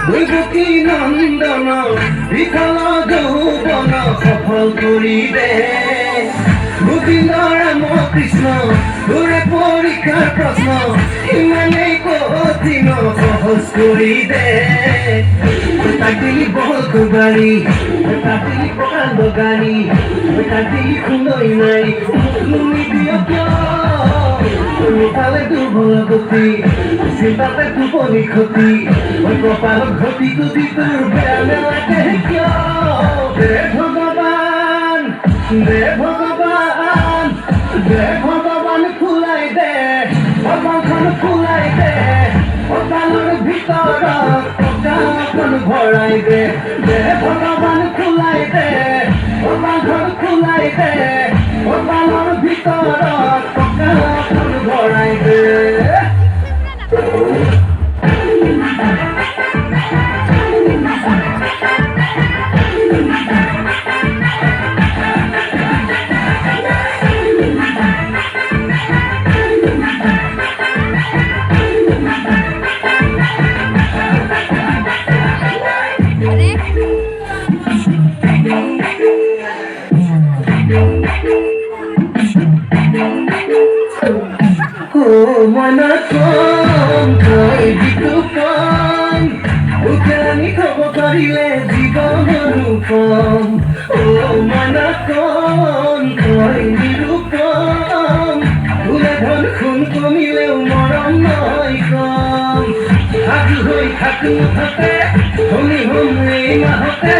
বৈভকী নন্দন বিকল যৌবন সফল কৰি দে গোবিন্দ ৰাম কৃষ্ণ তোৰে পৰীক্ষাৰ প্ৰশ্ন ইমানেই কঠিন সহজ কৰি দে তাক দিলি বল কুবাৰী তাক দিলি প্ৰকাণ্ড গাড়ী তাক দিলি সুন্দৰী নাৰী তুমি দিয় কিয় ফালে দুৰ্বল গতি চিন্তাতে টোপনি ক্ষতি কপালত ঘটি যদি তোৰ বেয়া নেলাগে কিয় দে ভগৱান দে ভগৱান দে ভগৱান ফুলাই দে ভগৱানখন ফুলাই দে কপালৰ ভিতৰত কপালখন ভৰাই দে দে ভগৱান ফুলাই দে ভগৱানখন ফুলাই দে কপালৰ ভিতৰত কপালখন ভৰাই দে মনা কম তই যিটো কম উকেলানি খাব পাৰিলে জীৱন অনুপম মনা কম তই নিৰূপম ফুলে ধন খুন কমিলেও মৰম নহয় কম সাজু হৈ থাকো মুঠতে ধনী হম এই মাহতে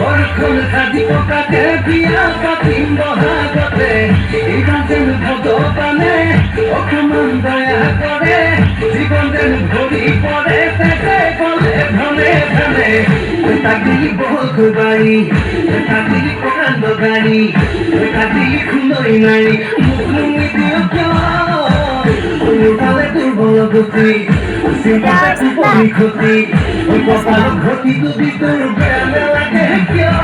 ঘৰখন সাজি পকাতে বিয়া পাতিম বহাগতে এইবাৰ যেন ভগৱানে অকমান দয়া কৰে জীৱন যেন ভৰি পৰে তেতে গলে ধনে ধনে তাক দিলি বল কুবাৰী তাক দিলি প্ৰকাণ্ড গাড়ী তাক দিলি সুন্দৰী নাৰী মোক তুমি দিয় কিয় মোৰ ফালে দুৰ্বল গতি চিন্তাতে টোপনি ক্ষতি কপালত ঘটি যদি তোৰ বেয়া নেলাগে কিয়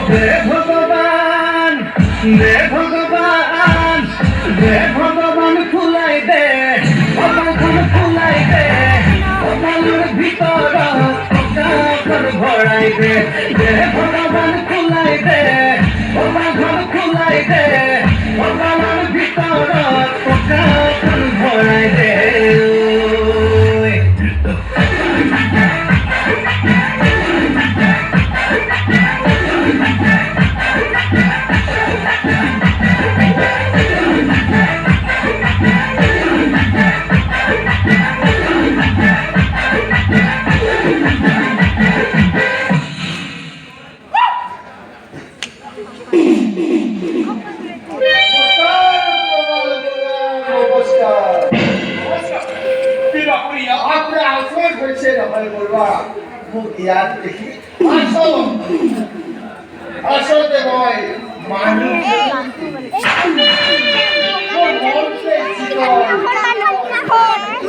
দে ভগৱান দে ভগৱান দে ভগৱান ফুলাই দে কপালখন ফুলাই দে কপালৰ ভিতৰত কপালখন ভৰাই দে দে ভগৱান ফুলাই দে কপালখন ফুলাই দে কপালৰ ভিতৰত কপালখন ভৰাই দে আচলতে মই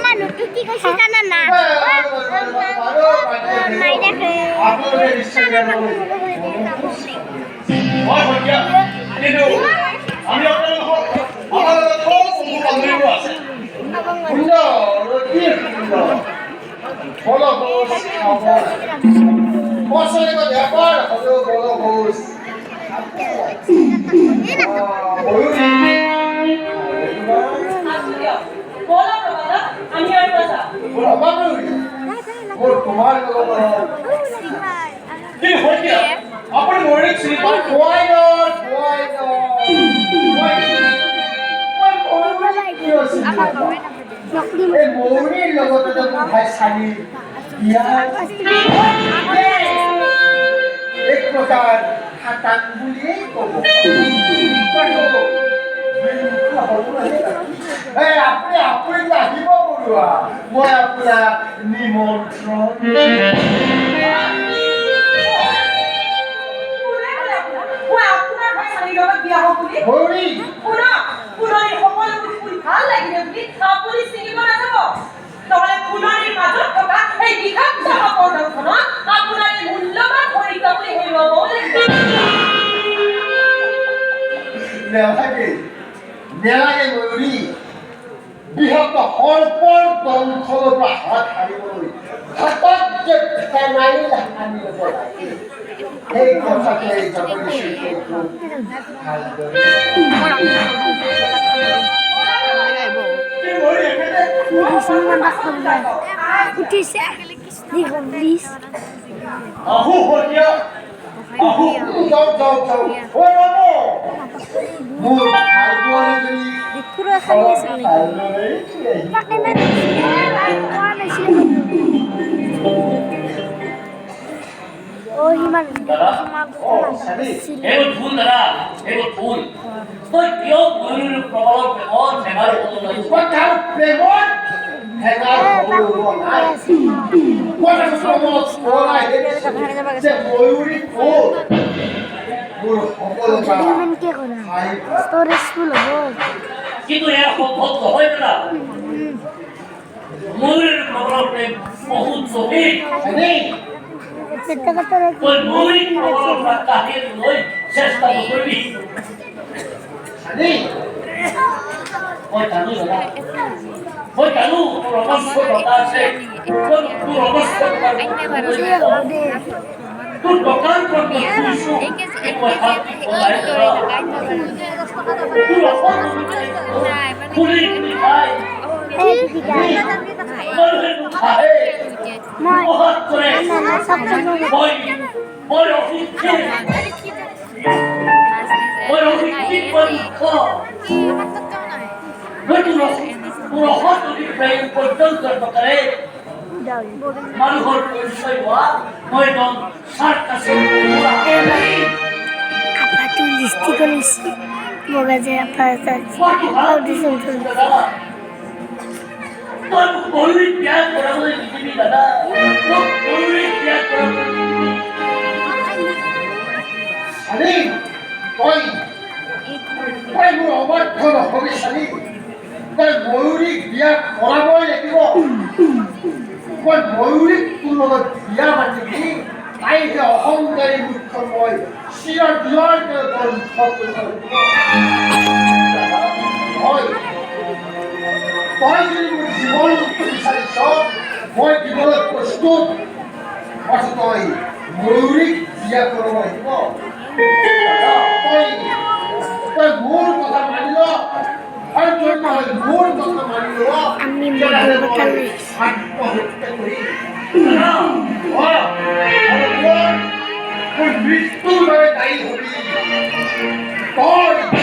মানুহটো কি কৈছে জানা না বছৰেৰ ব্যাপাৰ হলো বড় ঘোষ তোমাৰ আপনি মনে মৌৰীৰ লগতে ভাই চালি এক প্ৰকাৰ খাটাং বুলিয়েই ক'ব আপুনি আপুনি আহিব বৰুৱা মই আপোনাক নিমন্ত্ৰণ মৌৰী ভাল লাগিলে বুলি আপুনি চিনিব নাযাব নহলে ফুলনিৰ মাজত থকা এই বিষাক্ত সাপৰখনত আপোনাৰ এই মূল্যৱান শৰীৰটো আপুনি হেৰুৱাব নেলাগে ময়ূৰী বৃহৎ সৰ্পৰ দংশনৰ পৰা হাত সাৰিবলৈ হাতত যে ফেনাইল সানি ল'ব লাগে সেই কথাটোৱে জগদীশ্বৰক ভালদৰে উঠিছে দীঘল প্লিজ আহো সতীয়া আহো যাওক যাওক যাওক ঐ ৰব মোৰ ভাই বোৱাৰীজনী খুৰা খালি আছিল নেকি ভালদৰে তাকে না কোৱা নাছিল ও হিমান এইবোৰ ভুল দাদা এইবোৰ ভুল তই কিয় ময়ূৰ প্ৰবলৰ প্ৰেমত ধেমালি হ'ব নোৱাৰিছ মই তাৰ প্ৰেমত হেঙাৰ হ'বলৈ ওলোৱা নাই মই তাৰ প্ৰেমত পলাই দেখিছোঁ যে ময়ূৰী ক'ত মোৰ সফলতা ইমান কে কৰা ষ্টৰেজ ফুল হ'ব কিন্তু এয়া সম্ভৱ নহয় দাদা ময়ূৰৰ প্ৰবলৰ প্ৰেম বহুত গভীৰ এনেই চেষ্টা কৰতে তই ময়ূৰী প্ৰবলৰ পৰা কাঢ়ি লৈ চেষ্টা নকৰিবি এনেই মই জানো দাদা মই জানো তোৰ অৱস্থ টকা আছে তোৰ অৱস্থ তোৰ দোকান পৰা খুলিছো মই হাতী খোলাই দাদা তোৰ অৱস্থ খুলি খুলি খাই এই দিদা মানুহে নুখায়ে মই মহৎ কৰে না সব মই অশিক্ষিত মই অশিক্ষিত মূৰ্খ মই তোৰ অসৎ অভিপ্ৰায় উপাৰ্জন কৰিব পাৰে মানুহৰ পৰিচয় হোৱা মই একদম চাৰ্কাছে আপা তুই লিস্টি কৰিস বগা যে আপা অডিশন চলছে তই মোক ময়ূৰী ত্যাগ কৰাবলৈ নিদিবি দাদা মোক ময়ূৰী ত্যাগ কৰাবলৈ নিদিবি চালি তই মোৰ অবাধ্য নহবি চালি তই ময়ূৰীক বিয়া কৰাবই লাগিব মই ময়ূৰীক তোৰ লগত বিয়া পাতিবি তাই যে অহংকাৰী মূৰ্খ মই চিৰ দিয়াৰ দৰে তই উৎসৱ কৰিব লাগিব তই যদি মোৰ জীৱন বিচাৰিছ মই দিবলৈ প্ৰস্তুত অথচ তই ময়ূৰীক বিয়া কৰিব লাগিব তই মোৰ কথা মানি ল আৰু তই মোৰ কথা মানি ল আমি মধুৰ কথা আত্মহত্যা কৰি দাদা মৃত্যুৰ দৰে দায়ী হবি তই